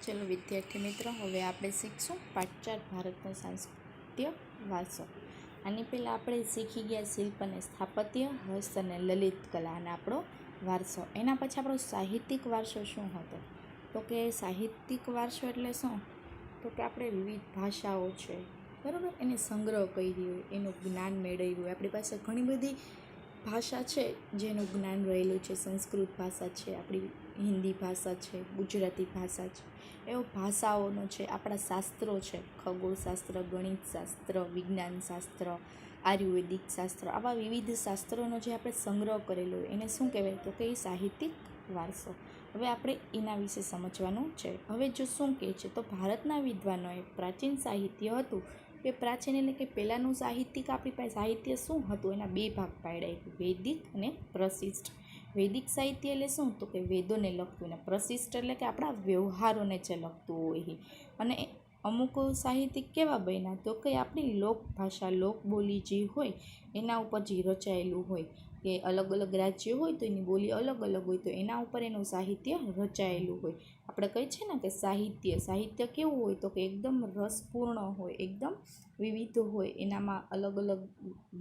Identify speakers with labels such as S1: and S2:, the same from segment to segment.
S1: ચલો વિદ્યાર્થી મિત્રો, હવે આપણે શીખશું પાઠ 4 ભારતનો સાંસ્કૃતિક વારસો. આની પહેલાં આપણે શીખી ગયા શિલ્પ અને સ્થાપત્ય, હસ્ત અને લલિત કલા અને આપણો વારસો. એના પછી આપણો સાહિત્યિક વારસો શું હતો? તો કે સાહિત્યિક વારસો એટલે શું? તો કે આપણે વિવિધ ભાષાઓ છે, બરાબર, એને સંગ્રહ કરી હોય, એનું જ્ઞાન મેળવ્યું હોય. આપણી પાસે ઘણી બધી ભાષા છે જેનું જ્ઞાન રહેલું છે. સંસ્કૃત ભાષા છે, આપણી હિન્દી ભાષા છે, ગુજરાતી ભાષા છે, એવો ભાષાઓનો છે. આપણા શાસ્ત્રો છે, ખગોળશાસ્ત્ર, ગણિતશાસ્ત્ર, વિજ્ઞાનશાસ્ત્ર, આયુર્વેદિક શાસ્ત્ર, આવા વિવિધ શાસ્ત્રોનો જે આપણે સંગ્રહ કરેલો હોય એને શું કહેવાય? તો કે એ સાહિત્યિક વારસો. હવે આપણે એના વિશે સમજવાનું છે. હવે જો શું કહે છે, તો ભારતના વિદ્વાનોએ પ્રાચીન સાહિત્ય હતું એ પ્રાચીન એટલે કે પહેલાંનું સાહિત્યિક આપણી પાસે સાહિત્ય શું હતું એના બે ભાગ પાડ્યા, વૈદિક અને પ્રશિષ્ટ. વૈદિક સાહિત્ય એટલે શું? તો કે વેદોને લગતું, ને પ્રશિષ્ટ એટલે કે આપણા વ્યવહારોને જે લગતું હોય. અને અમુક સાહિત્યિક કેવા બન્યા? તો કે આપણી લોકભાષા, લોકબોલી જે હોય એના ઉપર જે રચાયેલું હોય, કે અલગ અલગ રાજ્ય હોય તો એની બોલી અલગ અલગ હોય, તો એના ઉપર એનું સાહિત્ય રચાયેલું હોય. આપણે કહીએ છીએ ને કે સાહિત્ય કેવું હોય? તો કે એકદમ રસપૂર્ણ હોય, એકદમ વિવિધ હોય, એનામાં અલગ અલગ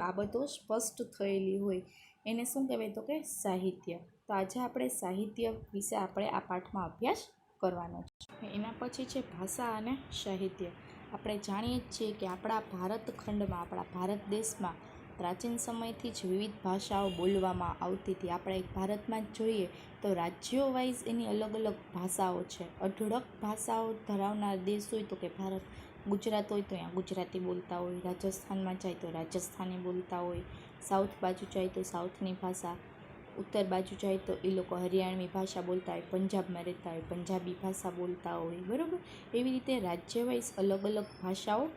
S1: બાબતો સ્પષ્ટ થયેલી હોય, એને શું કહેવાય? તો કે સાહિત્ય. તો આજે આપણે સાહિત્ય વિશે આપણે આ પાઠમાં અભ્યાસ કરવાનો છે. એના પછી છે ભાષા અને સાહિત્ય. આપણે જાણીએ જ છીએ કે આપણા ભારત ખંડમાં, આપણા ભારત દેશમાં પ્રાચીન સમયથી જ વિવિધ ભાષાઓ બોલવામાં આવતી હતી. આપણે એક ભારતમાં જ જોઈએ તો રાજ્યો વાઇઝ એની અલગ અલગ ભાષાઓ છે. અઢળક ભાષાઓ ધરાવનાર દેશ હોય તો કે ભારત. ગુજરાત હોય તો અહીંયા ગુજરાતી બોલતા હોય, રાજસ્થાનમાં જાય તો રાજસ્થાની બોલતા હોય, સાઉથ બાજુ જાય તો સાઉથની ભાષા, ઉત્તર બાજુ જાય તો એ લોકો હરિયાણવી ભાષા બોલતા હોય, પંજાબમાં રહેતા હોય પંજાબી ભાષા બોલતા હોય, બરાબર. એવી રીતે રાજ્ય વાઇઝ અલગ અલગ ભાષાઓ,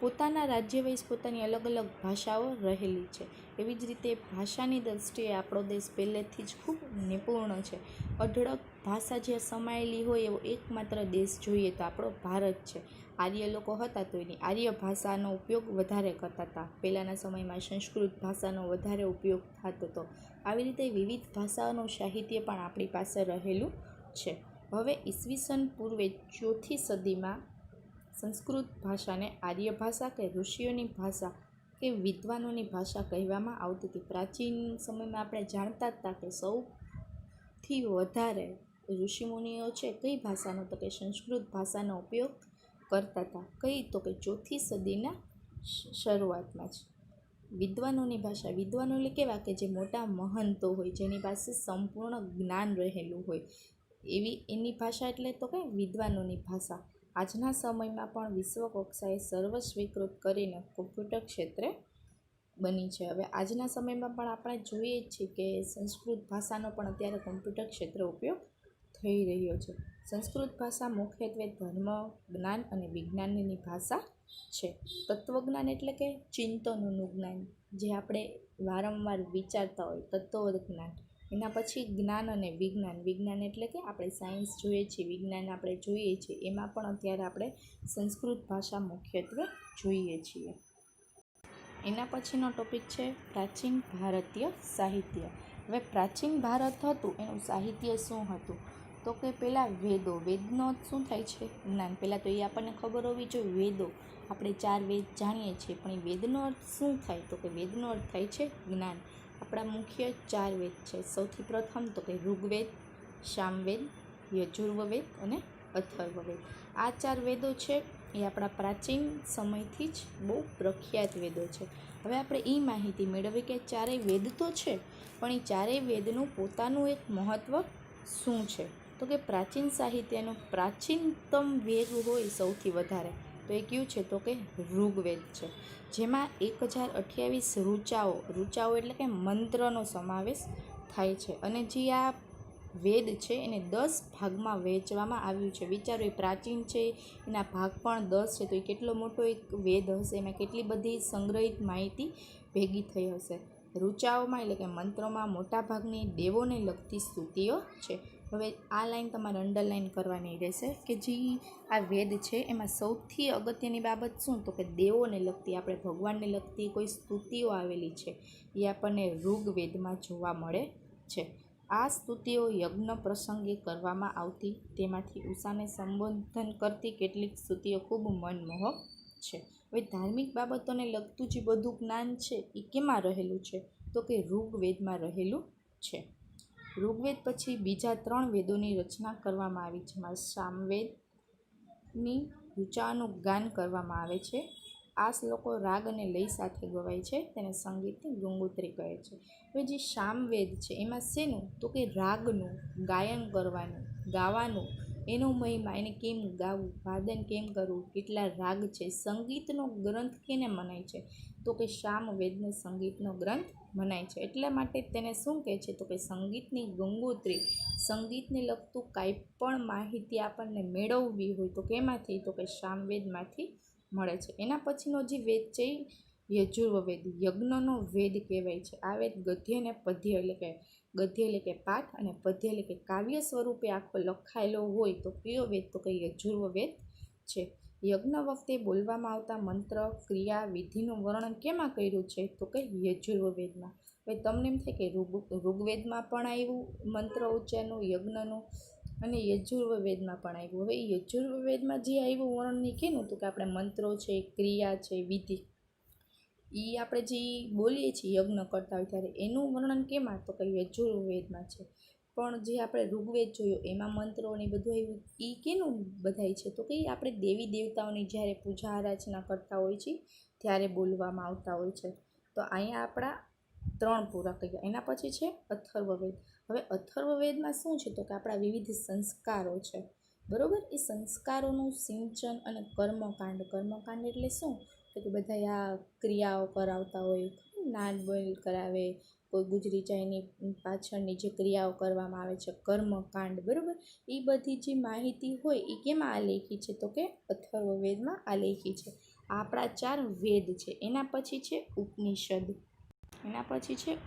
S1: પોતાના રાજ્ય વાઇઝ પોતાની અલગ અલગ ભાષાઓ રહેલી છે. એવી જ રીતે ભાષાની દૃષ્ટિએ આપણો દેશ પહેલેથી જ ખૂબ નિપુણ છે. અઢળક ભાષા જે સમાયેલી હોય એવો એકમાત્ર દેશ જોઈએ તો આપણો ભારત છે. આર્ય લોકો હતા તો એની આર્ય ભાષાનો ઉપયોગ વધારે કરતા હતા. પહેલાંના સમયમાં સંસ્કૃત ભાષાનો વધારે ઉપયોગ થતો હતો. આવી રીતે વિવિધ ભાષાઓનું સાહિત્ય પણ આપણી પાસે રહેલું છે. હવે ઈસવીસન પૂર્વે 4થી સદીમાં સંસ્કૃત ભાષાને આર્ય ભાષા કે ઋષિઓની ભાષા કે વિદ્વાનોની ભાષા કહેવામાં આવતી હતી. પ્રાચીન સમયમાં આપણે જાણતા હતા કે સૌથી વધારે ઋષિમુનિઓ છે કઈ ભાષાનો? તો કે સંસ્કૃત ભાષાનો ઉપયોગ કરતા હતા. કઈ? તો કે 4થી સદીના શરૂઆતમાં જ. વિદ્વાનોની ભાષા, વિદ્વાનો એટલે કેવા? કે જે મોટા મહંતો હોય, જેની પાસે સંપૂર્ણ જ્ઞાન રહેલું હોય, એવી એની ભાષા એટલે તો કે વિદ્વાનોની ભાષા. આજના સમયમાં પણ વિશ્વ કક્ષાએ સર્વસ્વીકૃત કરીને કોમ્પ્યુટર ક્ષેત્રે બની છે. હવે આજના સમયમાં પણ આપણે જોઈએ જ છીએ કે સંસ્કૃત ભાષાનો પણ અત્યારે કોમ્પ્યુટર ક્ષેત્રે ઉપયોગ થઈ રહ્યો છે. સંસ્કૃત ભાષા મુખ્યત્વે ધર્મ, જ્ઞાન અને વિજ્ઞાનની ભાષા છે. તત્વજ્ઞાન એટલે કે ચિંતનોનું જ્ઞાન, જે આપણે વારંવાર વિચારતા હોય, તત્વજ્ઞાન. એના પછી જ્ઞાન અને વિજ્ઞાન. વિજ્ઞાન એટલે કે આપણે સાયન્સ જોઈએ છીએ, વિજ્ઞાન આપણે જોઈએ છીએ, એમાં પણ અત્યારે આપણે સંસ્કૃત ભાષા મુખ્યત્વે જોઈએ છીએ. એના પછીનો ટોપિક છે પ્રાચીન ભારતીય સાહિત્ય. હવે પ્રાચીન ભારત હતું એનું સાહિત્ય શું હતું? તો કે પહેલાં વેદનો શું થાય છે? જ્ઞાન. પહેલાં તો એ આપણને ખબર હોવી જોઈએ. વેદો આપણે 4 વેદ જાણીએ છીએ, પણ એ વેદનો અર્થ શું થાય? તો કે વેદનો અર્થ થાય છે જ્ઞાન. આપણા મુખ્ય 4 વેદ છે. સૌથી પ્રથમ તો કે ઋગ્વેદ, સામવેદ, યજુર્વેદ અને અથર્વવેદ. આ 4 વેદો છે એ આપણા પ્રાચીન સમયથી જ બહુ પ્રખ્યાત વેદો છે. હવે આપણે એ માહિતી મેળવીએ કે ચારેય વેદ તો છે, પણ એ ચારેય વેદનું પોતાનું એક મહત્ત્વ શું છે? તો કે પ્રાચીન સાહિત્યનું પ્રાચીનતમ વેદ હોય સૌથી વધારે તો એ કયું છે? તો કે ઋગ્વેદ છે, જેમાં 1028 ઋચાઓ એટલે કે મંત્રનો સમાવેશ થાય છે. અને જે આ વેદ છે એને 10 ભાગમાં વહેંચવામાં આવ્યું છે. વિચારો, એ પ્રાચીન છે, એના ભાગ પણ 10 છે, તો એ કેટલો મોટો એક વેદ હશે, એમાં કેટલી બધી સંગ્રહિત માહિતી ભેગી થઈ હશે. ઋચાઓમાં એટલે કે મંત્રોમાં મોટાભાગની દેવોને લગતી સ્તુતિઓ છે. હવે આ લાઈન તમારે અંડરલાઈન કરવાની રહેશે કે જે આ વેદ છે એમાં સૌથી અગત્યની બાબત શું? તો કે દેવોને લગતી, આપણે ભગવાનને લગતી કોઈ સ્તુતિઓ આવેલી છે એ આપણને ઋગ્વેદમાં જોવા મળે છે. આ સ્તુતિઓ યજ્ઞ પ્રસંગે કરવામાં આવતી. તેમાંથી ઉષાને સંબોધન કરતી કેટલીક સ્તુતિઓ ખૂબ મનમોહક છે. હવે ધાર્મિક બાબતોને લગતું જે બધું જ્ઞાન છે એ કેમાં રહેલું છે? તો કે ઋગ્વેદમાં રહેલું છે. ઋગ્વેદ પછી બીજા 3 વેદોની રચના કરવામાં આવી, જેમાં સામવેદની ઋચાનું ગાન કરવામાં આવે છે. આ શ્લોકો રાગ અને લય સાથે ગવાય છે. તેને સંગીતની ગંગોત્રી કહે છે. હવે જે સામવેદ છે એમાં શેનું? તો કે રાગનું ગાયન કરવાનું, ગાવાનું, એનો મહિમા, એને કેમ ગાવું, વાદન કેમ કરવું, કેટલા રાગ છે. સંગીતનો ગ્રંથ કેને મનાય છે? તો કે સામવેદને સંગીતનો ગ્રંથ મનાય છે. એટલા માટે તેને શું કહે છે? તો કે સંગીતની ગંગોત્રી. સંગીતને લગતું કાંઈ પણ માહિતી આપણને મેળવવી હોય તો કેમાંથી? તો કે સામવેદમાંથી મળે છે. એના પછીનો જે વેદ છે યજુર્વેદ, યજ્ઞનો વેદ કહેવાય છે. આ વેદ ગદ્ય અને પદ્ય એટલે કે પાઠ, અને પદ્ય એટલે કે કાવ્ય સ્વરૂપે આખો લખાયેલો હોય તો કયો વેદ? તો કે યજુર્વેદ છે. યજ્ઞ વખતે બોલવામાં આવતા મંત્ર, ક્રિયા, વિધિનું વર્ણન કેમાં કર્યું છે? તો કે યજુર્વેદમાં. હવે તમને એમ થાય કે ઋગ્વેદમાં પણ આવ્યું મંત્ર ઉચ્ચારનું, યજ્ઞનું, અને યજુર્વેદમાં પણ આવ્યું. હવે યજુર્વેદમાં જે આવ્યું વર્ણન કેનું? તો કે આપણે મંત્રો છે, ક્રિયા છે, વિધિ, એ આપણે જે બોલીએ છીએ યજ્ઞ કરતા હોય ત્યારે એનું વર્ણન કેમાં? તો કે યજુર્વેદમાં છે. પણ જે આપણે ઋગ્વેદ જોયો એમાં મંત્રો ને બધું આવ્યું, એ કેનું બધાય છે? તો કે આપણે દેવી દેવતાઓની જ્યારે પૂજા આરાધના કરતા હોય છે ત્યારે બોલવામાં આવતા હોય છે. તો અહીંયા આપણા 3 પૂરા થઈ ગયા. એના પછી છે અથર્વવેદ. હવે અથર્વવેદમાં શું છે? તો કે આપણા વિવિધ સંસ્કારો છે, બરાબર. એ સંસ્કારોનું સિંચન અને કર્મકાંડ. કર્મકાંડ એટલે શું? તો કે બધા આ ક્રિયાઓ કરાવતા હોય, નાન બોલ કરાવે, કોઈ ગુજરી જાયની પાછળની જે ક્રિયાઓ કરવામાં આવે છે, કર્મકાંડ, બરાબર. એ બધી જે માહિતી હોય એ કેમાં આલેખી છે? તો કે અથર્વવેદમાં આલેખી છે. આપણા 4 વેદ છે. એના પછી છે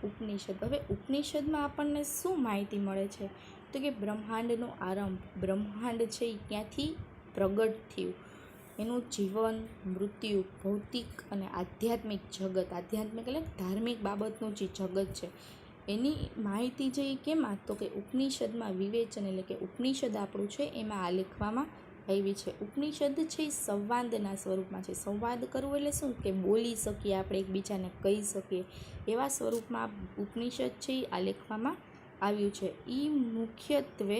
S1: ઉપનિષદ. હવે ઉપનિષદમાં આપણને શું માહિતી મળે છે? તો કે બ્રહ્માંડનો આરંભ, બ્રહ્માંડ છે એ ક્યાંથી પ્રગટ થયું, એનું જીવન, મૃત્યુ, ભૌતિક અને આધ્યાત્મિક જગત, આધ્યાત્મિક એટલે ધાર્મિક બાબતનું જે જગત છે એની માહિતી જે કેમાં? તો કે ઉપનિષદમાં વિવેચન એટલે કે ઉપનિષદ આપણું છે એમાં આલેખવામાં આવી છે. ઉપનિષદ છે એ સંવાદના સ્વરૂપમાં છે. સંવાદ કરવું એટલે શું? કે બોલી શકીએ આપણે, એકબીજાને કહી શકીએ એવા સ્વરૂપમાં ઉપનિષદ છે એ આલેખવામાં આવ્યું છે. એ મુખ્યત્વે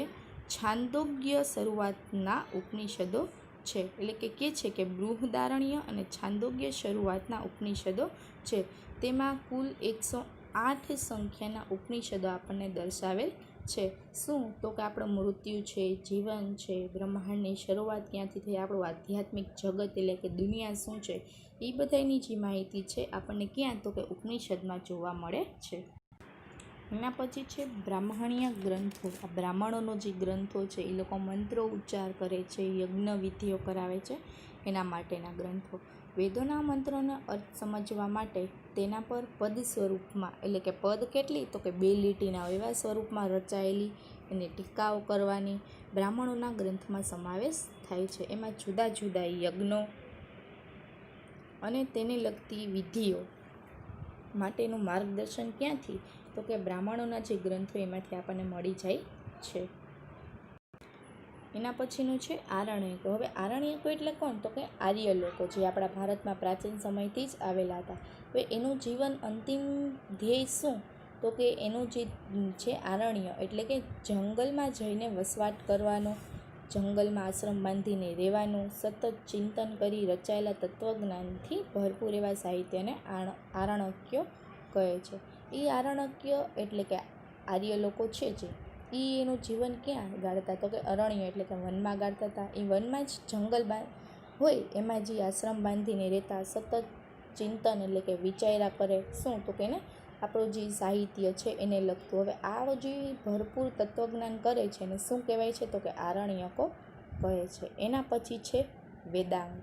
S1: છાંદોગ્ય શરૂઆતના ઉપનિષદો છે. એટલે કે છે કે બૃહદારણ્ય અને છાંદોગ્ય શરૂઆતના ઉપનિષદો છે. તેમાં કુલ 108 સંખ્યાના ઉપનિષદો આપણને દર્શાવેલ છે. શું? તો કે આપણું મૃત્યુ છે, જીવન છે, બ્રહ્માંડની શરૂઆત ક્યાંથી થઈ, આપણું આધ્યાત્મિક જગત એટલે કે દુનિયા શું છે, એ બધાની જે માહિતી છે આપણને ક્યાં? તો કે ઉપનિષદમાં જોવા મળે છે. એના પછી છે બ્રાહ્મણીય ગ્રંથો. આ બ્રાહ્મણોનો જે ગ્રંથો છે એ લોકો મંત્રો ઉચ્ચાર કરે છે, યજ્ઞ વિધિઓ કરાવે છે, એના માટેના ગ્રંથો. વેદોના મંત્રોનો અર્થ સમજવા માટે તેના પર પદ સ્વરૂપમાં, એટલે કે પદ કેટલી? તો કે 2 લીટીના એવા સ્વરૂપમાં રચાયેલી એની ટીકાઓ કરવાની બ્રાહ્મણોના ગ્રંથમાં સમાવેશ થાય છે. એમાં જુદા જુદા યજ્ઞો અને તેને લગતી વિધિઓ માટેનું માર્ગદર્શન ક્યાંથી? તો કે બ્રાહ્મણોના જે ગ્રંથો એમાંથી આપણને મળી જાય છે. એના પછીનું છે આરણ્યકો. હવે આરણ્યકો એટલે કોણ? તો કે આર્ય લોકો, જે આપણા ભારતમાં પ્રાચીન સમયથી જ આવેલા હતા. હવે એનું જીવન અંતિમ ધ્યેય શું? તો કે એનું જે છે આરણ્ય એટલે કે જંગલમાં જઈને વસવાટ કરવાનો, જંગલમાં આશ્રમ બાંધીને રહેવાનું, સતત ચિંતન કરી રચાયેલા તત્વજ્ઞાનથી ભરપૂર એવા સાહિત્યને આરણ્યકો કહે છે. એ આરણ્યક એટલે કે આર્ય લોકો છે જે એનું જીવન ક્યાં ગાળતા? તો કે અરણ્ય એટલે કે વનમાં ગાળતા હતા. એ વનમાં જ જંગલ હોય એમાં જે આશ્રમ બાંધીને રહેતા, સતત ચિંતન એટલે કે વિચાર્યા કરે. શું? તો કે એને આપણું જે સાહિત્ય છે એને લગતું. હવે આ જે ભરપૂર તત્વજ્ઞાન કરે છે એને શું કહેવાય છે? તો કે આરણ્યકો કહે છે. એના પછી છે વેદાંગ.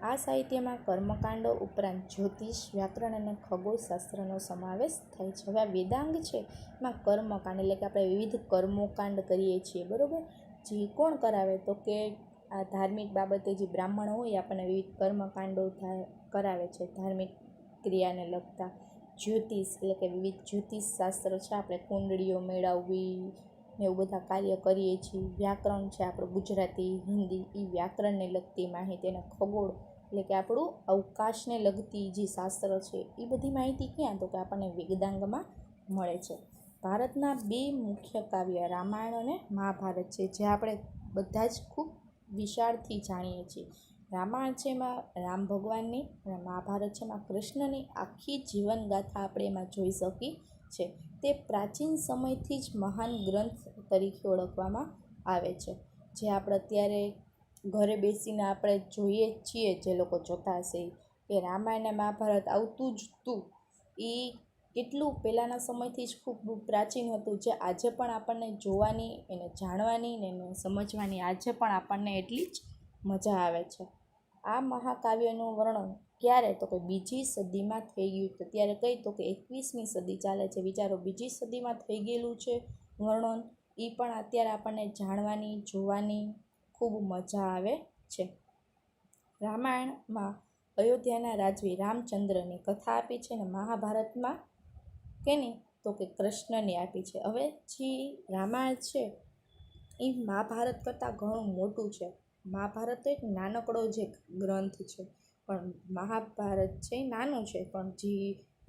S1: આ સાહિત્યમાં કર્મકાંડો ઉપરાંત જ્યોતિષ, વ્યાકરણ અને ખગોળશાસ્ત્રનો સમાવેશ થાય છે. હવે આ વેદાંગ છે એમાં કર્મકાંડ એટલે કે આપણે વિવિધ કર્મોકાંડ કરીએ છીએ, બરાબર. જે કોણ કરાવે? તો કે આ ધાર્મિક બાબતે જે બ્રાહ્મણ હોય આપણને વિવિધ કર્મકાંડો કરાવે છે ધાર્મિક ક્રિયાને લગતા. જ્યોતિષ એટલે કે વિવિધ જ્યોતિષ શાસ્ત્ર છે, આપણે કુંડળીઓ મેળવવી ને એવું બધા કાર્ય કરીએ છીએ. વ્યાકરણ છે આપણું ગુજરાતી, હિન્દી, એ વ્યાકરણને લગતી માહિતી, અને ખગોળ એટલે કે આપણું અવકાશને લગતી જે શાસ્ત્ર છે એ બધી માહિતી ક્યાં? તો કે આપણને વેદાંગમાં મળે છે. ભારતના બે મુખ્ય કાવ્ય રામાયણ અને મહાભારત છે, જે આપણે બધા જ ખૂબ વિશાળથી જાણીએ છીએ. રામાયણ છે એમાં રામ ભગવાનની, અને મહાભારત છે એમાં કૃષ્ણની આખી જીવનગાથા આપણે એમાં જોઈ શકીએ છે. તે પ્રાચીન સમયથી જ મહાન ગ્રંથ તરીકે ઓળખવામાં આવે છે, જે આપણે અત્યારે ઘરે બેસીને આપણે જોઈએ જ છીએ. જે લોકો જોતા હશે કે રામાયણ અને મહાભારત આવતું જ હતું, એ કેટલું પહેલાંના સમયથી જ ખૂબ પ્રાચીન હતું, જે આજે પણ આપણને જોવાની, એને જાણવાની ને એને સમજવાની આજે પણ આપણને એટલી જ મજા આવે છે. આ મહાકાવ્યનું વર્ણન ક્યારે? તો કે બીજી સદીમાં થઈ ગયું હતું. ત્યારે કઈ? તો કે 21મી સદી ચાલે છે. વિચારો, બીજી સદીમાં થઈ ગયેલું છે વર્ણન, એ પણ અત્યારે આપણને જાણવાની, જોવાની ખૂબ મજા આવે છે. રામાયણમાં અયોધ્યાના રાજવી રામચંદ્રની કથા આપી છે, અને મહાભારતમાં કેની? તો કે કૃષ્ણની આપી છે. હવે જે રામાયણ છે એ મહાભારત કરતાં ઘણું મોટું છે. મહાભારત તો એક નાનકડો જ એક ગ્રંથ છે, પણ મહાભારત છે નાનું છે, પણ જે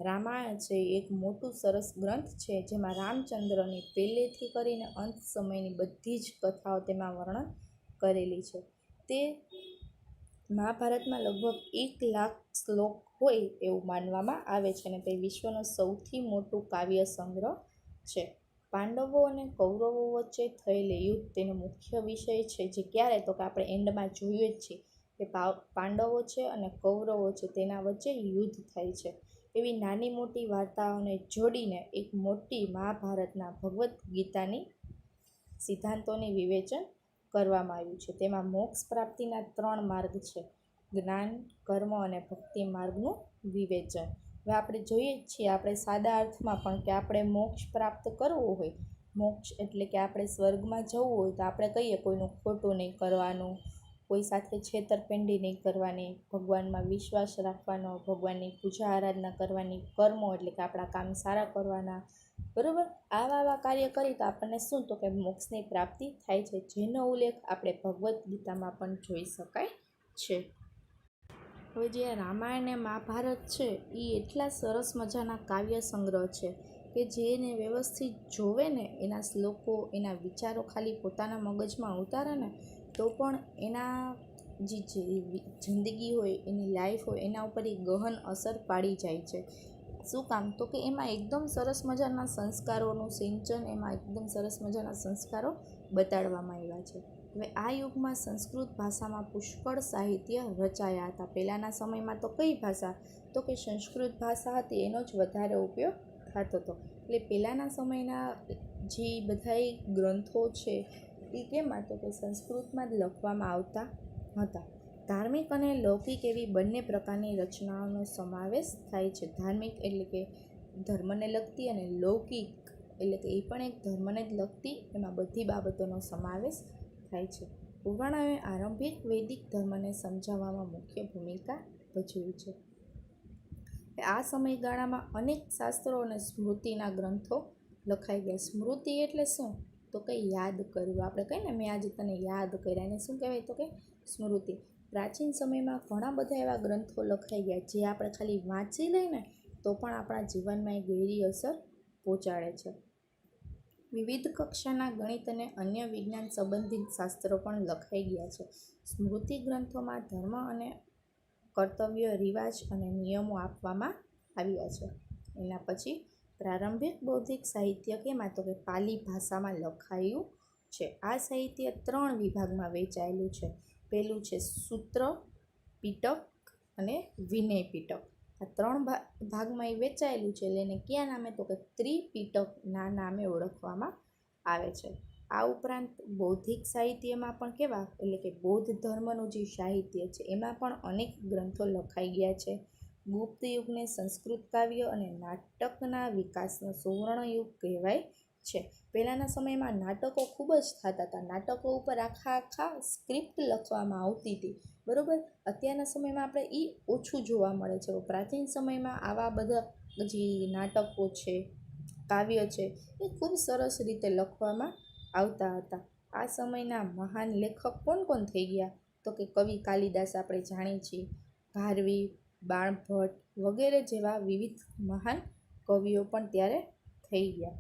S1: રામાયણ છે એક મોટું સરસ ગ્રંથ છે, જેમાં રામચંદ્રની પહેલેથી કરીને અંત સમયની બધી જ કથાઓ તેમાં વર્ણન કરેલી છે. તે મહાભારતમાં લગભગ 1 લાખ શ્લોક હોય એવું માનવામાં આવે છે, અને તે વિશ્વનો સૌથી મોટું કાવ્ય સંગ્રહ છે. પાંડવો અને કૌરવો વચ્ચે થયેલું યુદ્ધ તેનો મુખ્ય વિષય છે, જે ક્યારે? તો કે આપણે એન્ડમાં જોઈએ જ છીએ કે પાંડવો છે અને કૌરવો છે તેના વચ્ચે યુદ્ધ થાય છે. એવી નાની મોટી વાર્તાઓને જોડીને એક મોટી મહાભારતના ભગવદ્ ગીતાની સિદ્ધાંતોની વિવેચન કરવામાં આવ્યું છે. તેમાં મોક્ષ પ્રાપ્તિના 3 માર્ગ છે: જ્ઞાન, કર્મ અને ભક્તિ માર્ગનું વિવેચન. હવે આપણે જોઈએ જ છીએ આપણે સાદા અર્થમાં પણ કે આપણે મોક્ષ પ્રાપ્ત કરવો હોય, મોક્ષ એટલે કે આપણે સ્વર્ગમાં જવું હોય તો આપણે કહીએ કોઈનું ખોટું નહીં કરવાનું, કોઈ સાથે છેતરપિંડી નહીં કરવાની, ભગવાનમાં વિશ્વાસ રાખવાનો, ભગવાનની પૂજા આરાધના કરવાની, કર્મો એટલે કે આપણા કામ સારા કરવાના, બરાબર. આવા કાર્ય કરી તો આપણને શું? તો કે મોક્ષની પ્રાપ્તિ થાય છે, જેનો ઉલ્લેખ આપણે ભગવદ્ ગીતામાં પણ જોઈ શકાય છે. હવે જે રામાયણ અને મહાભારત છે એ એટલા સરસ મજાના કાવ્ય સંગ્રહ છે કે જેને વ્યવસ્થિત જોવે ને, એના શ્લોકો, એના વિચારો ખાલી પોતાના મગજમાં ઉતારે ને તો પણ એના જે જિંદગી હોય, એની લાઈફ હોય, એના ઉપર એ ગહન અસર પાડી જાય છે. શું કામ? તો કે એમાં એકદમ સરસ મજાના સંસ્કારોનું સિંચન, એમાં એકદમ સરસ મજાના સંસ્કારો બતાડવામાં આવ્યા છે. હવે આ યુગમાં સંસ્કૃત ભાષામાં પુષ્કળ સાહિત્ય રચાયા હતા. પહેલાંના સમયમાં તો કઈ ભાષા? તો કે સંસ્કૃત ભાષા હતી, એનો જ વધારે ઉપયોગ થતો હતો. એટલે પહેલાંના સમયના જે બધાય ગ્રંથો છે એ કેમાં? તો કે સંસ્કૃતમાં જ લખવામાં આવતા હતા. ધાર્મિક અને લૌકિક એવી બંને પ્રકારની રચનાઓનો સમાવેશ થાય છે. ધાર્મિક એટલે કે ધર્મને લગતી, અને લૌકિક એટલે કે એ પણ એક ધર્મને જ લગતી, એમાં બધી બાબતોનો સમાવેશ થાય છે. પુરાણોએ આરંભિક વૈદિક ધર્મને સમજાવવામાં મુખ્ય ભૂમિકા ભજવી છે. આ સમયગાળામાં અનેક શાસ્ત્રો અને સ્મૃતિના ગ્રંથો લખાઈ ગયા. સ્મૃતિ એટલે શું? તો કે યાદ કરવું. આપણે કહીએ ને, મેં આજે તને યાદ કર્યા, એને શું કહેવાય? તો કે સ્મૃતિ. પ્રાચીન સમયમાં ઘણા બધા એવા ગ્રંથો લખાઈ ગયા જે આપણે ખાલી વાંચી લઈને તો પણ આપણા જીવનમાં એક ગહેરી અસર પહોંચાડે છે. વિવિધ કક્ષાના ગણિત અને અન્ય વિજ્ઞાન સંબંધિત શાસ્ત્રો પણ લખાઈ ગયા છે. સ્મૃતિ ગ્રંથોમાં ધર્મ અને કર્તવ્ય, રિવાજ અને નિયમો આપવામાં આવ્યા છે. એના પછી પ્રારંભિક બૌદ્ધિક સાહિત્ય કેમાં? તો કે પાલી ભાષામાં લખાયું છે. આ સાહિત્ય 3 વિભાગમાં વહેંચાયેલું છે. પહેલું છે સૂત્ર પીટક અને વિનય પીટક. આ 3 ભાગમાં એ વહેંચાયેલું છે. એટલે એને કયા નામે? તો કે ત્રિપીટકના નામે ઓળખવામાં આવે છે. આ ઉપરાંત બૌદ્ધિક સાહિત્યમાં પણ કેવા? એટલે કે બૌદ્ધ ધર્મનું જે સાહિત્ય છે એમાં પણ અનેક ગ્રંથો લખાઈ ગયા છે. ગુપ્ત યુગને સંસ્કૃત કાવ્ય અને નાટકના વિકાસનો સુવર્ણ યુગ કહેવાય છે. પહેલાંના સમયમાં નાટકો ખૂબ જ થતા હતા. નાટકો ઉપર આખા સ્ક્રિપ્ટ લખવામાં આવતી હતી, બરાબર. અત્યારના સમયમાં આપણે એ ઓછું જોવા મળે છે. પ્રાચીન સમયમાં આવા બધા જે નાટકો છે, કાવ્ય છે, એ ખૂબ સરસ રીતે લખવામાં આવતા હતા. આ સમયના મહાન લેખક કોણ થઈ ગયા? તો કે કવિ કાલિદાસ આપણે જાણીએ છીએ, ભારવી, બાણભટ્ટ વગેરે જેવા વિવિધ મહાન કવિઓ પણ ત્યારે થઈ ગયા.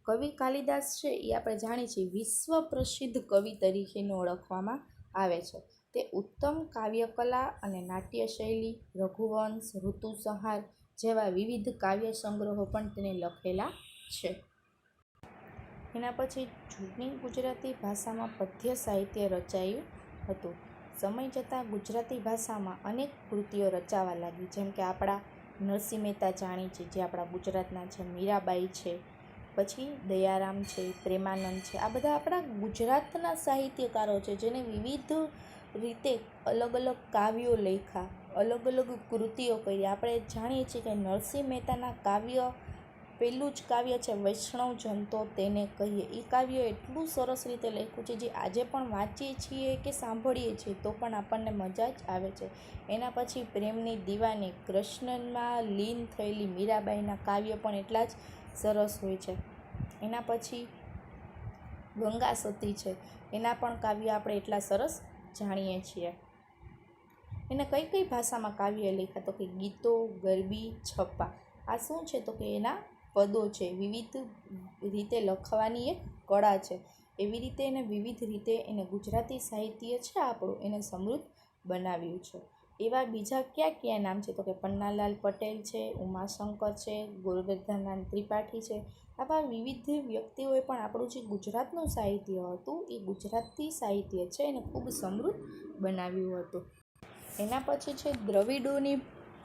S1: કવિ કાલિદાસ છે એ આપણે જાણીએ છીએ વિશ્વ પ્રસિદ્ધ કવિ તરીકેનો ઓળખવામાં આવે છે. તે ઉત્તમ કાવ્યકલા અને નાટ્ય શૈલી, રઘુવંશ, ઋતુસંહાર જેવા વિવિધ કાવ્ય સંગ્રહો પણ તેને લખેલા છે. એના પછી જૂની ગુજરાતી ભાષામાં પદ્ય સાહિત્ય રચાયું હતું. સમય જતાં ગુજરાતી ભાષામાં અનેક કૃતિઓ રચાવા લાગી, જેમ કે આપણા નરસિંહ મહેતા જાણીએ છીએ, જે આપણા ગુજરાતના છે, મીરાબાઈ છે, પછી દયારામ છે, પ્રેમાનંદ છે. આ બધા આપણા ગુજરાતના સાહિત્યકારો છે, જેને વિવિધ રીતે અલગ અલગ કાવ્યો લખ્યા, અલગ અલગ કૃતિઓ કરી. આપણે જાણીએ છીએ કે નરસિંહ મહેતાના કાવ્ય, પહેલું જ કાવ્ય છે વૈષ્ણવ જન તો તેને કહીએ. એ કાવ્ય એટલું સરસ રીતે લખ્યું છે, જે આજે પણ વાંચીએ છીએ કે સાંભળીએ છીએ તો પણ આપણને મજા જ આવે છે. એના પછી પ્રેમની દીવાની, કૃષ્ણમાં લીન થયેલી મીરાબાઈના કાવ્ય પણ એટલા જ સરસ હોય છે. એના પછી ગંગા સતી છે, એના પણ કાવ્ય આપણે એટલા સરસ જાણીએ છીએ. એને કઈ ભાષામાં કાવ્ય લખ્યા? તો કે ગીતો, ગરબી, છપ્પા. આ શું છે? તો કે એના પદો છે. વિવિધ રીતે લખવાની એક કળા છે. એવી રીતે એને વિવિધ રીતે એને ગુજરાતી સાહિત્ય છે આપણું, એને સમૃદ્ધ બનાવ્યું છે. એવા બીજા કયા નામ છે? તો કે પન્નાલાલ પટેલ છે, ઉમાશંકર છે, ગોરધન ત્રિપાઠી છે. આવા વિવિધ વ્યક્તિઓએ પણ આપણું જે ગુજરાતનું સાહિત્ય હતું, એ ગુજરાતી સાહિત્ય છે એને ખૂબ સમૃદ્ધ બનાવ્યું હતું. એના પછી છે દ્રવિડોની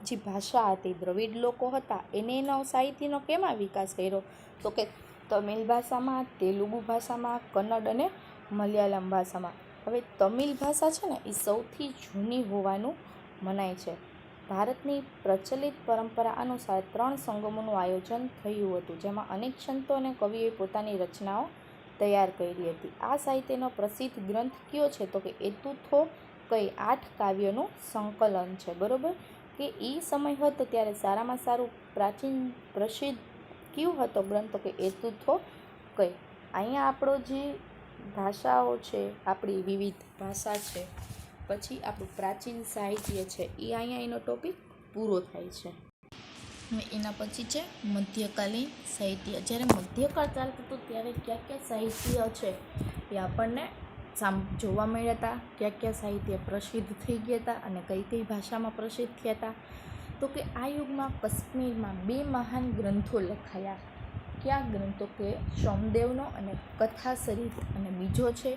S1: જે ભાષા હતી, દ્રવિડ લોકો હતા, એનો સાહિત્યનો કેમાં વિકાસ કર્યો? તો કે તમિલ ભાષામાં, તેલુગુ ભાષામાં, કન્નડ અને મલયાલમ ભાષામાં. હવે તમિલ ભાષા છે ને એ સૌથી જૂની હોવાનું મનાય છે. ભારતની પ્રચલિત પરંપરા અનુસાર 3 સંગમોનું આયોજન થયું હતું, જેમાં અનેક સંતો અને કવિઓએ પોતાની રચનાઓ તૈયાર કરી હતી. આ સાહિત્યનો પ્રસિદ્ધ ગ્રંથ કયો છે? તો કે એતુથો કઈ 8 કાવ્યોનું સંકલન છે, બરાબર. કે એ સમય હતો ત્યારે સારામાં સારું પ્રસિદ્ધ કયું હતો ગ્રંથ? તો કે એતુથો કઈ. અહીંયા આપણો જે ભાષાઓ છે, આપણી વિવિધ ભાષા છે, પછી આપણું પ્રાચીન સાહિત્ય છે, એ અહીંયા એનો ટોપિક પૂરો થાય છે. એના પછી છે મધ્યકાલીન સાહિત્ય. જ્યારે મધ્યકાળ ચાલતો હતો ત્યારે કયા સાહિત્ય છે એ આપણને જોવા મળ્યા હતા, કયા સાહિત્ય પ્રસિદ્ધ થઈ ગયા હતા અને કઈ ભાષામાં પ્રસિદ્ધ થયા હતા? તો કે આ યુગમાં કાશ્મીરમાં 2 મહાન ગ્રંથો લખાયા. કયા ગ્રંથો? કે સોમદેવનો અને કથાસરિત, અને બીજો છે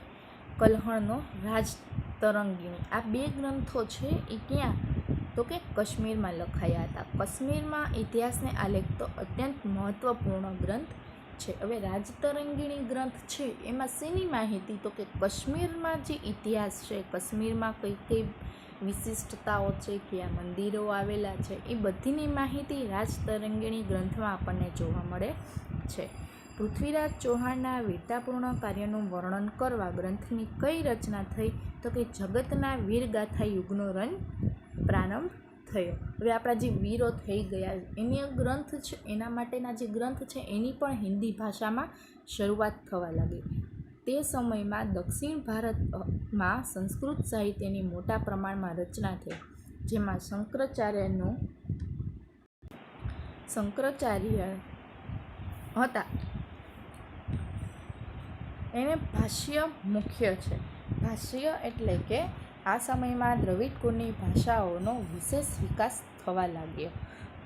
S1: કલ્હણનો રાજતરંગિણી. આ 2 ગ્રંથો છે એ ક્યાં? તો કે કાશ્મીરમાં લખાયા હતા. કાશ્મીરમાં ઇતિહાસને આલેખતો અત્યંત મહત્વપૂર્ણ ગ્રંથ છે. હવે રાજતરંગિણી ગ્રંથ છે એમાં શેની માહિતી? તો કે કાશ્મીરમાં જે ઇતિહાસ છે, કાશ્મીરમાં કઈ વિશિષ્ટતાઓ છે, કયા મંદિરો આવેલા છે, એ બધીની માહિતી રાજતરંગિણી ગ્રંથમાં આપણને જોવા મળે છે. પૃથ્વીરાજ ચૌહાણના વીરતાપૂર્ણ કાર્યનું વર્ણન કરવા ગ્રંથની કઈ રચના થઈ? તો કે જગતના વીરગાથા યુગનો પ્રારંભ થયો. હવે આપણા જે વીરો થઈ ગયા એની ગ્રંથ છે, એના માટેના જે ગ્રંથ છે એની પણ હિન્દી ભાષામાં શરૂઆત થવા લાગી. તે સમયમાં દક્ષિણ ભારતમાં સંસ્કૃત સાહિત્યની મોટા પ્રમાણમાં રચના થઈ, જેમાં શંકરાચાર્ય હતા. એને ભાષ્ય મુખ્ય છે. ભાષ્ય એટલે કે આ સમયમાં દ્રવિડ કુળની ભાષાઓનો વિશેષ વિકાસ થવા લાગ્યો.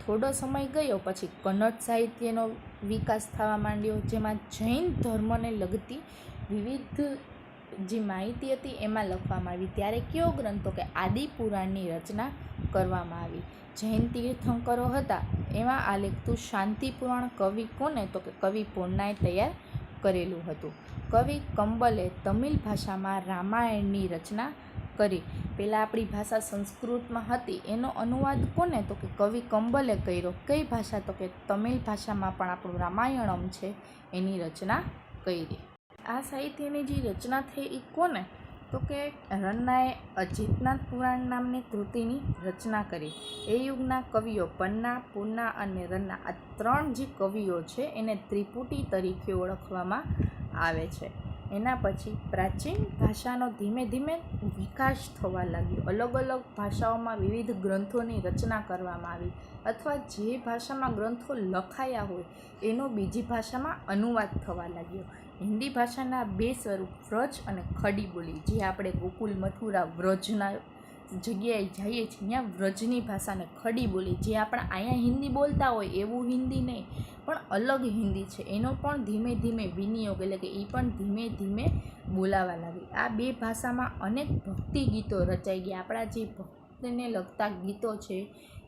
S1: થોડો સમય ગયો પછી કન્નડ સાહિત્યનો વિકાસ થવા માંડ્યો, જેમાં જૈન ધર્મને લગતી વિવિધ જે માહિતી હતી એમાં લખવામાં આવી. ત્યારે કયો ગ્રંથ? તો કે આદિપુરાણની રચના કરવામાં આવી. જૈન તીર્થંકરો હતા એમાં આલેખતું શાંતિપુરાણ કવિ કોને? તો કે કવિ પોન્નાએ તૈયાર કરેલું હતું. કવિ કંબલે તમિલ ભાષામાં રામાયણની રચના કરી. પહેલાં આપણી ભાષા સંસ્કૃતમાં હતી, એનો અનુવાદ કોને? તો કે કવિ કંબલે કર્યો. કઈ ભાષા? તો કે તમિલ ભાષામાં પણ આપણું રામાયણમ છે એની રચના કરી. આ સાહિત્યની જે રચના થઈ એ કોને? તો કે રન્નાએ અજિતનાથ પુરાણ નામની કૃતિની રચના કરી. એ યુગના કવિઓ પન્ના, પૂર્ણા અને રન્ના, આ 3 જે કવિઓ છે એને ત્રિપુટી તરીકે ઓળખવામાં આવે છે. એના પછી પ્રાચીન ભાષાનો ધીમે ધીમે વિકાસ થવા લાગ્યો. અલગ અલગ ભાષાઓમાં વિવિધ ગ્રંથોની રચના કરવામાં આવી, અથવા જે ભાષામાં ગ્રંથો લખાયા હોય એનો બીજી ભાષામાં અનુવાદ થવા લાગ્યો. હિન્દી ભાષાના 2 સ્વરૂપ, વ્રજ અને ખડી બોલી, જે આપણે ગોકુલ, મથુરા, વ્રજના જગ્યાએ જઈએ છીએ ત્યાં વ્રજની ભાષાને ખડી બોલી, જે આપણે અહીંયા હિન્દી બોલતા હોય એવું હિન્દી નહીં, પણ અલગ હિન્દી છે, એનો પણ ધીમે ધીમે વિનિયોગ, એટલે કે એ પણ ધીમે ધીમે બોલાવા લાગી. આ 2 ભાષામાં અનેક ભક્તિ ગીતો રચાઈ ગયા. આપણા જે ભક્તિને લગતા ગીતો છે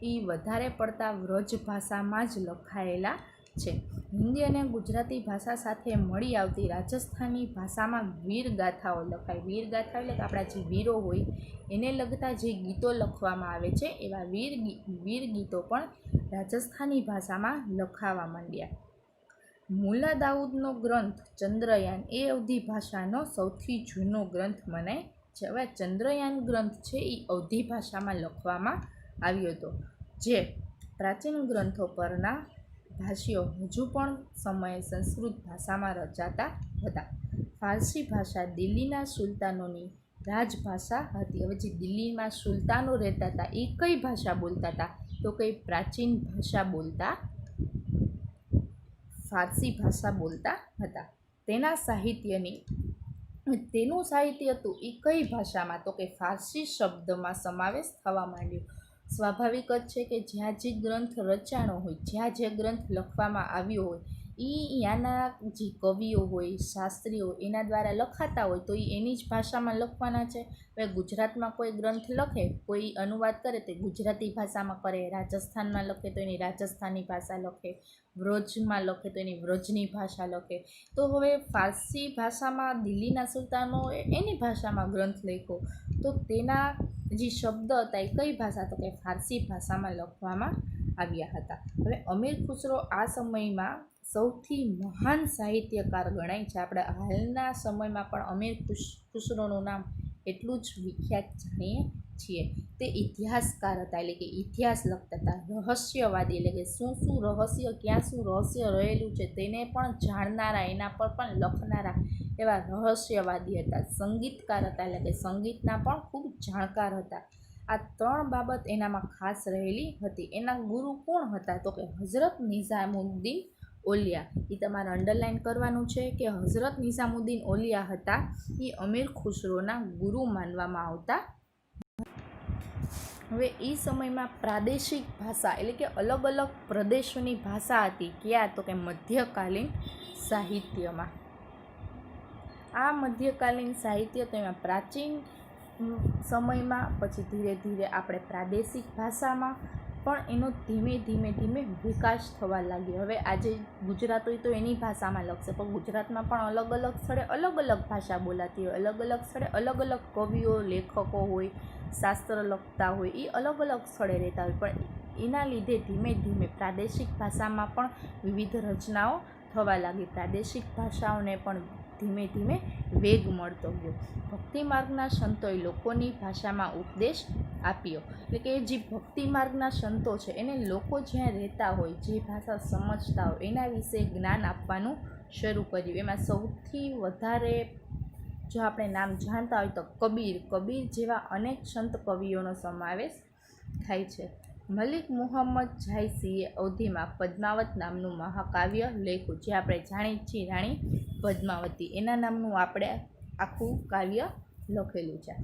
S1: એ વધારે પડતા વ્રજ ભાષામાં જ લખાયેલા છે. હિન્દી અને ગુજરાતી ભાષા સાથે મળી આવતી રાજસ્થાની ભાષામાં વીર ગાથાઓ લખાય. વીર ગાથા એટલે કે આપણા જે વીરો હોય એને લગતા જે ગીતો લખવામાં આવે છે, એવા વીર ગીતો પણ રાજસ્થાની ભાષામાં લખાવા માંડ્યા. મુલ્લા દાઉદનો ગ્રંથ ચંદ્રયાન એ અવધી ભાષાનો સૌથી જૂનો ગ્રંથ મનાય છે. હવે ચંદ્રયાન ગ્રંથ છે એ અવધી ભાષામાં લખવામાં આવ્યો હતો. જે પ્રાચીન ગ્રંથો પરના ભાષ્યો હજુ પણ સમયે સંસ્કૃત ભાષામાં રચાતા હતા. ફારસી ભાષા દિલ્હીના સુલતાનોની રાજભાષા હતી. હવે જે દિલ્હીમાં સુલતાનો રહેતા હતા એ કઈ ભાષા બોલતા હતા? તો કઈ પ્રાચીન ભાષા બોલતા, ફારસી ભાષા બોલતા હતા. તેનું સાહિત્ય હતું એ કઈ ભાષામાં? તો કે ફારસી શબ્દમાં સમાવેશ થવા માંડ્યો. સ્વાભાવિક જ છે કે જ્યાં જે ગ્રંથ રચાણો હોય, જ્યાં જે ગ્રંથ લખવામાં આવ્યો હોય એ ત્યાંના જે કવિઓ હોય, શાસ્ત્રીઓ એના દ્વારા લખાતા હોય, તો એ એની જ ભાષામાં લખવાના છે. હવે ગુજરાતમાં કોઈ ગ્રંથ લખે, કોઈ અનુવાદ કરે તો ગુજરાતી ભાષામાં કરે, રાજસ્થાનમાં લખે તો એની રાજસ્થાની ભાષા લખે, વ્રજમાં લખે તો એની વ્રજની ભાષા લખે. તો હવે ફારસી ભાષામાં દિલ્હીના સુલતાનો એની ભાષામાં ગ્રંથ લખ્યો, તો તેના જે શબ્દ હતા એ કઈ ભાષા? તો કે ફારસી ભાષામાં લખવામાં આવ્યા હતા. હવે અમીર ખુસરો આ સમયમાં સૌથી મહાન સાહિત્યકાર ગણાય છે. આપણે હાલના સમયમાં પણ અમીર ખુસરોનું નામ એટલું જ વિખ્યાત જાણીએ છીએ. તે ઇતિહાસકાર હતા, એટલે કે ઇતિહાસ લખતા હતા. રહસ્યવાદી, એટલે કે શું રહસ્ય, ક્યાં શું રહસ્ય રહેલું છે તેને પણ જાણનારા, એના પર પણ લખનારા એવા રહસ્યવાદી હતા. સંગીતકાર હતા, એટલે કે સંગીતના પણ ખૂબ જાણકાર હતા. આ 3 બાબત એનામાં ખાસ રહેલી હતી. એના ગુરુ કોણ હતા? તો કે હઝરત નિઝામુદ્દીન ઓલિયા. એ તમારે અંડરલાઇન કરવાનું છે કે હઝરત નિઝામુદ્દીન ઓલિયા હતા એ અમીર ખુસરોના ગુરુ માનવામાં આવતા. હવે એ સમયમાં પ્રાદેશિક ભાષા, એટલે કે અલગ અલગ પ્રદેશોની ભાષા હતી. ક્યાં? તો કે મધ્યકાલીન સાહિત્યમાં. આ મધ્યકાલીન સાહિત્ય તો એમાં પ્રાચીન સમયમાં, પછી ધીરે ધીરે આપણે પ્રાદેશિક ભાષામાં પણ એનો ધીમે ધીમે વિકાસ થવા લાગ્યો. હવે આજે ગુજરાત હોય તો એની ભાષામાં લખશે, પણ ગુજરાતમાં પણ અલગ અલગ સ્થળે અલગ અલગ ભાષા બોલાતી હોય, અલગ અલગ સ્થળે અલગ અલગ કવિઓ, લેખકો હોય, શાસ્ત્ર લખતા હોય, એ અલગ અલગ સ્થળે રહેતા હોય. પણ એના લીધે ધીમે ધીમે પ્રાદેશિક ભાષામાં પણ વિવિધ રચનાઓ થવા લાગી. પ્રાદેશિક ભાષાઓને પણ ધીમે ધીમે વેગ મળતો ગયો. ભક્તિ માર્ગના સંતોએ લોકોની ભાષામાં ઉપદેશ આપ્યો. એટલે કે જે ભક્તિ માર્ગના સંતો છે એને લોકો જ્યાં રહેતા હોય, જે ભાષા સમજતા હોય એના વિશે જ્ઞાન આપવાનું શરૂ કર્યું. એમાં સૌથી વધારે જો આપણે નામ જાણતા હોય તો કબીર જેવા અનેક સંત કવિઓનો સમાવેશ થાય છે. મલિક મુહમ્મદ જાયસીએ અવધીમાં પદ્માવત નામનું મહાકાવ્ય લખ્યું, જે આપણે જાણીએ છીએ રાણી પદ્માવતી, એના નામનું આપણે આખું કાવ્ય લખેલું છે.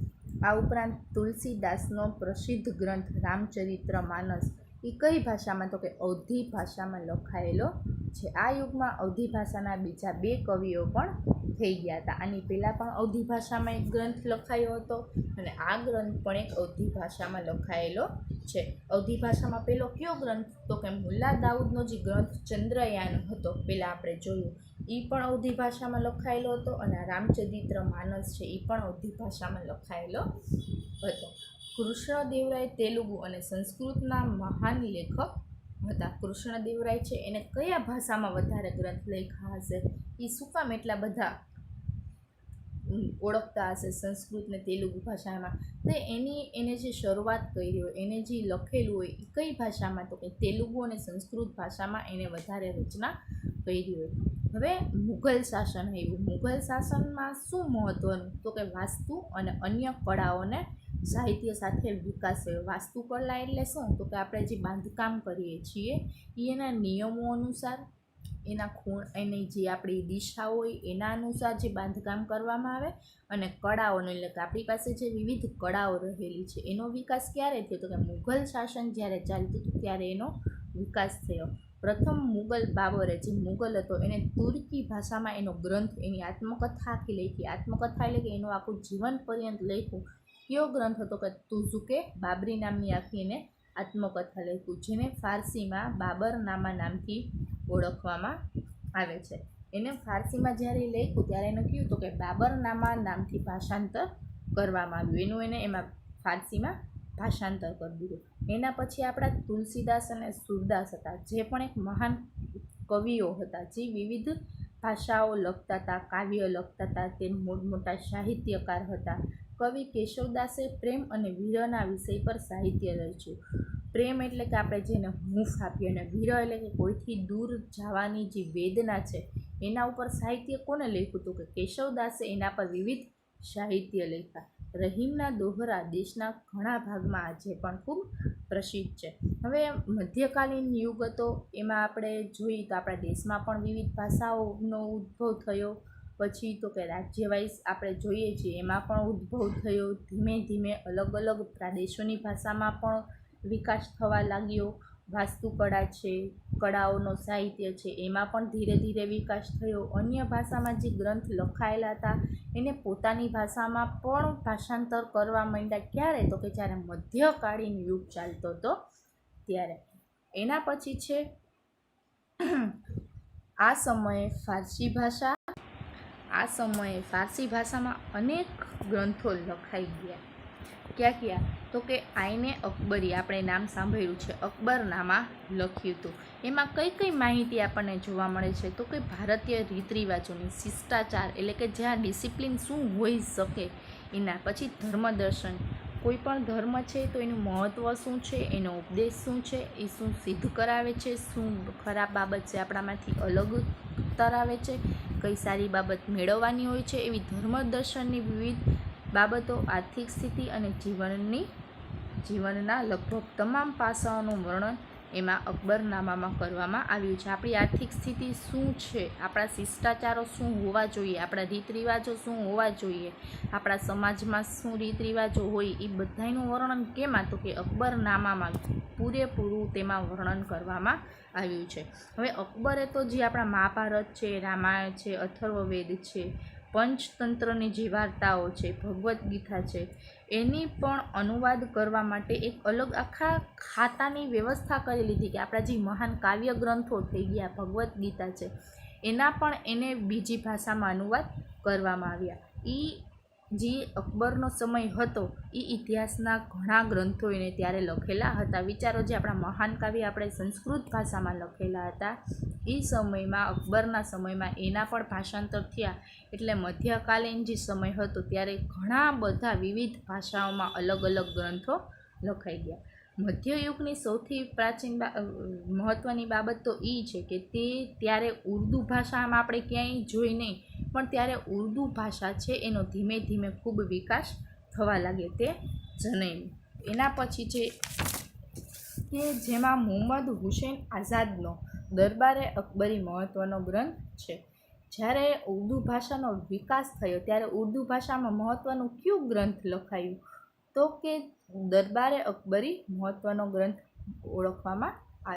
S1: આ ઉપરાંત તુલસીદાસનો પ્રસિદ્ધ ગ્રંથ રામચરિત્ર માનસ એ કઈ ભાષામાં? તો કે અવધી ભાષામાં લખાયેલો છે. આ યુગમાં અવધી ભાષાના બીજા 2 કવિઓ પણ થઈ ગયા હતા. આની પહેલાં પણ અવધી ભાષામાં એક ગ્રંથ લખાયો હતો અને આ ગ્રંથ પણ એક અવધી ભાષામાં લખાયેલો છે. અવધી ભાષામાં પહેલો કયો ગ્રંથ? તો કે મુલ્લા દાઉદનો જે ગ્રંથ ચંદ્રયાન હતો, પહેલાં આપણે જોયું. એ પણ અવધી ભાષામાં લખાયેલો હતો અને રામચરિત્ર માનસ છે એ પણ અવધી ભાષામાં લખાયેલો હતો. કૃષ્ણદેવરાય તેલુગુ અને સંસ્કૃતના મહાન લેખક હતા. કૃષ્ણદેવરાય છે એને કયા ભાષામાં વધારે ગ્રંથ લખ્યા હશે? એ શું કામ એટલા બધા ઓળખતા હશે સંસ્કૃત ને તેલુગુ ભાષામાં? તો એને જે શરૂઆત કરી હોય, એને જે લખેલું હોય એ કઈ ભાષામાં? તો કે તેલુગુ અને સંસ્કૃત ભાષામાં એને વધારે રચના કરી હોય. હવે મુઘલ શાસન આવ્યું. મુઘલ શાસનમાં શું મહત્ત્વનું? તો કે વાસ્તુ અને અન્ય કળાઓને સાહિત્ય સાથે વિકાસ થયો. વાસ્તુકલા એટલે શું? તો કે આપણે જે બાંધકામ કરીએ છીએ એના નિયમો અનુસાર, એની જે આપણી દિશા હોય એના અનુસાર જે બાંધકામ કરવામાં આવે, અને કળાઓનો એટલે કે આપણી પાસે જે વિવિધ કળાઓ રહેલી છે એનો વિકાસ ક્યારે થયો? તો કે મુઘલ શાસન જ્યારે ચાલતું હતું ત્યારે એનો વિકાસ થયો. પ્રથમ મુગલ બાબરે, જે મુગલ હતો, એને તુર્કી ભાષામાં એનો ગ્રંથ, એની આત્મકથા આખી લખી. આત્મકથા એટલે કે એનું આખું જીવન પર્યંત લખ્યું. કયો ગ્રંથ હતો? કે તુઝુકે બાબરી નામની આખી એને આત્મકથા લખ્યું, જેને ફારસીમાં બાબરનામા નામથી ઓળખવામાં આવે છે. એને ફારસીમાં જ્યારે લખ્યું ત્યારે એને કહ્યું હતું કે બાબરનામા નામથી ભાષાંતર કરવામાં આવ્યું. એને એમાં ફારસીમાં ભાષાંતર કરી દીધું. એના પછી આપણા તુલસીદાસ અને સૂરદાસ હતા, જે પણ એક મહાન કવિઓ હતા, જે વિવિધ ભાષાઓ લખતા હતા, કાવ્ય લખતા હતા, તે મોટા સાહિત્યકાર હતા. કવિ કેશવદાસે પ્રેમ અને વીરના વિષય પર સાહિત્ય રચ્યું. પ્રેમ એટલે કે આપણે જેને હૂંફ આપીએ, અને વીર એટલે કે કોઈથી દૂર જવાની જે વેદના છે એના ઉપર સાહિત્ય કોને લખ્યું હતું? કે કેશવદાસે એના પર વિવિધ સાહિત્ય લખ્યા. રહીમના દોહરા દેશના ઘણા ભાગમાં આજે પણ ખૂબ પ્રસિદ્ધ છે. હવે મધ્યકાલીન યુગ હતો, એમાં આપણે જોઈએ તો આપણા દેશમાં પણ વિવિધ ભાષાઓનો ઉદ્ભવ થયો. પછી તો કે રાજ્ય વાઇઝ આપણે જોઈએ છીએ એમાં પણ ઉદ્ભવ થયો. ધીમે ધીમે અલગ અલગ પ્રદેશોની ભાષામાં પણ વિકાસ થવા લાગ્યો. વાસ્તુકળા છે, કળાઓનો સાહિત્ય છે, એમાં પણ ધીરે ધીરે વિકાસ થયો. અન્ય ભાષામાં જે ગ્રંથ લખાયેલા હતા એને પોતાની ભાષામાં પણ ભાષાંતર કરવા માંડ્યા. ક્યારે? તો કે જ્યારે મધ્યકાલીન યુગ ચાલતો હતો ત્યારે. એના પછી છે આ સમયે ફારસી ભાષામાં અનેક ગ્રંથો લખાઈ ગયા. ક્યાં? તો કે આઈને અકબરી, આપણે નામ સાંભળ્યું છે, અકબરનામા લખ્યું હતું. એમાં કઈ કઈ માહિતી આપણને જોવા મળે છે? તો કે ભારતીય રીત રિવાજોની, શિષ્ટાચાર એટલે કે જ્યાં ડિસિપ્લિન શું હોઈ શકે એના. પછી ધર્મદર્શન, કોઈ પણ ધર્મ છે તો એનું મહત્ત્વ શું છે, એનો ઉપદેશ શું છે, એ શું સિદ્ધ કરાવે છે, શું ખરાબ બાબત છે આપણામાંથી અલગ તરાવે છે, કઈ સારી બાબત મેળવવાની હોય છે, એવી ધર્મદર્શનની વિવિધ બાબતો, આર્થિક સ્થિતિ અને જીવનના લગભગ તમામ પાસાઓનું વર્ણન એમાં અકબરનામામાં કરવામાં આવ્યું છે. આપણી આર્થિક સ્થિતિ શું છે, આપણા શિષ્ટાચારો શું હોવા જોઈએ, આપણા રીત રિવાજો શું હોવા જોઈએ, આપણા સમાજમાં શું રીત રિવાજો હોય, એ બધાનું વર્ણન કેમાં? તો કે અકબરનામામાં પૂરેપૂરું તેમાં વર્ણન કરવામાં આવ્યું છે. હવે અકબરે તો જે આપણા મહાભારત છે, રામાયણ છે, અથર્વવેદ છે, પંચતંત્રની જે વાર્તાઓ છે, ભગવદ્ ગીતા છે, એની પણ અનુવાદ કરવા માટે એક અલગ આખા ખાતાની વ્યવસ્થા કરી લીધી. કે આપણા જે મહાન કાવ્ય ગ્રંથો થઈ ગયા, ભગવદ્ ગીતા છે, એના પણ એને બીજી ભાષામાં અનુવાદ કરવામાં આવ્યા. એ જે અકબરનો સમય હતો એ ઇતિહાસના ઘણા ગ્રંથો એને ત્યારે લખેલા હતા. વિચારો, જે આપણા મહાન કાવ્ય આપણે સંસ્કૃત ભાષામાં લખેલા હતા એ સમયમાં, અકબરના સમયમાં એના પણ ભાષાંતર થયા. એટલે મધ્યકાલીન જે સમય હતો ત્યારે ઘણા બધા વિવિધ ભાષાઓમાં અલગ અલગ ગ્રંથો લખાઈ ગયા. મધ્યયુગની સૌથી પ્રાચીન મહત્ત્વની બાબત તો એ છે કે ત્યારે ઉર્દૂ ભાષામાં આપણે ક્યાંય જોઈ નહીં, પણ ત્યારે ઉર્દૂ ભાષા છે એનો ધીમે ધીમે ખૂબ વિકાસ થવા લાગે તે જનૈન. એના પછી છે કે જેમાં મુહમ્મદ હુસૈન આઝાદનો દરબારે અકબરી મહત્ત્વનો ગ્રંથ છે. જ્યારે ઉર્દૂ ભાષાનો વિકાસ થયો ત્યારે ઉર્દૂ ભાષામાં મહત્ત્વનું કયું ગ્રંથ લખાયું? તો કે દરબારે અકબરી મહત્ત્વનો ગ્રંથ ઓળખવામાં